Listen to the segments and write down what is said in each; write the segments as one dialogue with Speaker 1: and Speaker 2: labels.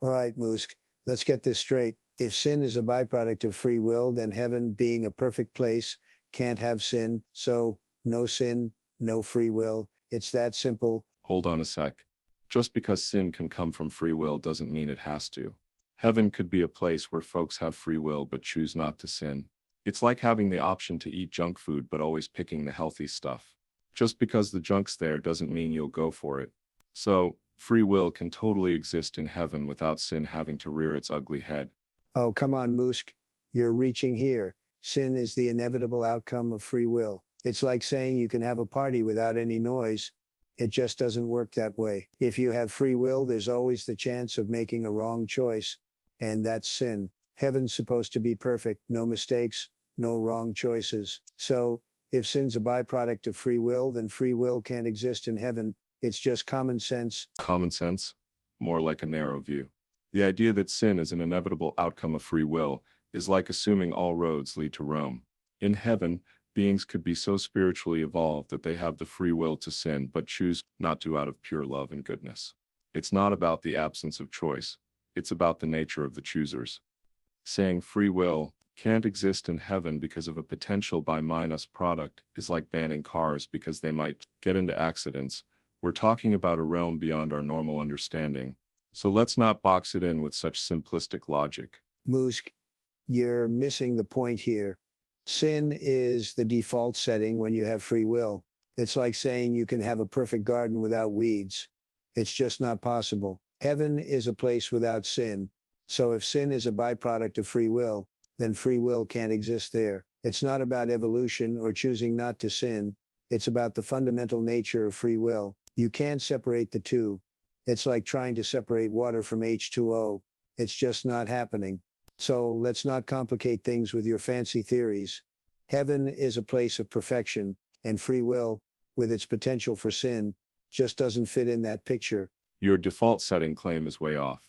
Speaker 1: All right, Musk, let's get this straight. If sin is a byproduct of free will, then heaven, being a perfect place, can't have sin. So, no sin, no free will. It's that simple.
Speaker 2: Hold on a sec. Just because sin can come from free will doesn't mean it has to. Heaven could be a place where folks have free will but choose not to sin. It's like having the option to eat junk food but always picking the healthy stuff. Just because the junk's there doesn't mean you'll go for it. So, free will can totally exist in heaven without sin having to rear its ugly head.
Speaker 1: Oh, come on, Musk. You're reaching here. Sin is the inevitable outcome of free will. It's like saying you can have a party without any noise. It just doesn't work that way. If you have free will, there's always the chance of making a wrong choice. And that's sin. Heaven's supposed to be perfect, no mistakes, no wrong choices. So, if sin's a byproduct of free will, then free will can't exist in heaven. It's just common sense.
Speaker 2: Common sense? More like a narrow view. The idea that sin is an inevitable outcome of free will is like assuming all roads lead to Rome. In heaven, beings could be so spiritually evolved that they have the free will to sin but choose not to out of pure love and goodness. It's not about the absence of choice, it's about the nature of the choosers. Saying free will can't exist in heaven because of a potential by minus product is like banning cars because they might get into accidents. We're talking about a realm beyond our normal understanding. So let's not box it in with such simplistic logic.
Speaker 1: Musk, you're missing the point here. Sin is the default setting when you have free will. It's like saying you can have a perfect garden without weeds. It's just not possible. Heaven is a place without sin. So if sin is a byproduct of free will, then free will can't exist there. It's not about evolution or choosing not to sin. It's about the fundamental nature of free will. You can't separate the two. It's like trying to separate water from H2O. It's just not happening. So let's not complicate things with your fancy theories. Heaven is a place of perfection, and free will, with its potential for sin, just doesn't fit in that picture.
Speaker 2: Your default setting claim is way off.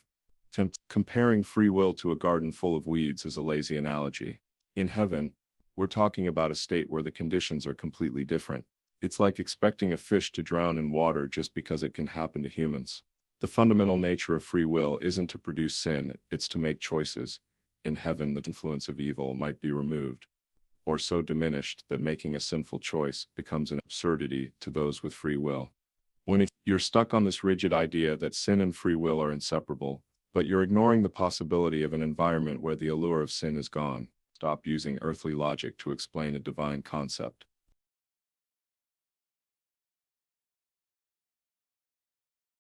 Speaker 2: Comparing free will to a garden full of weeds is a lazy analogy. In heaven, we're talking about a state where the conditions are completely different. It's like expecting a fish to drown in water just because it can happen to humans. The fundamental nature of free will isn't to produce sin, it's to make choices. In heaven, the influence of evil might be removed, or so diminished that making a sinful choice becomes an absurdity to those with free will. You're stuck on this rigid idea that sin and free will are inseparable, but you're ignoring the possibility of an environment where the allure of sin is gone. Stop using earthly logic to explain a divine concept.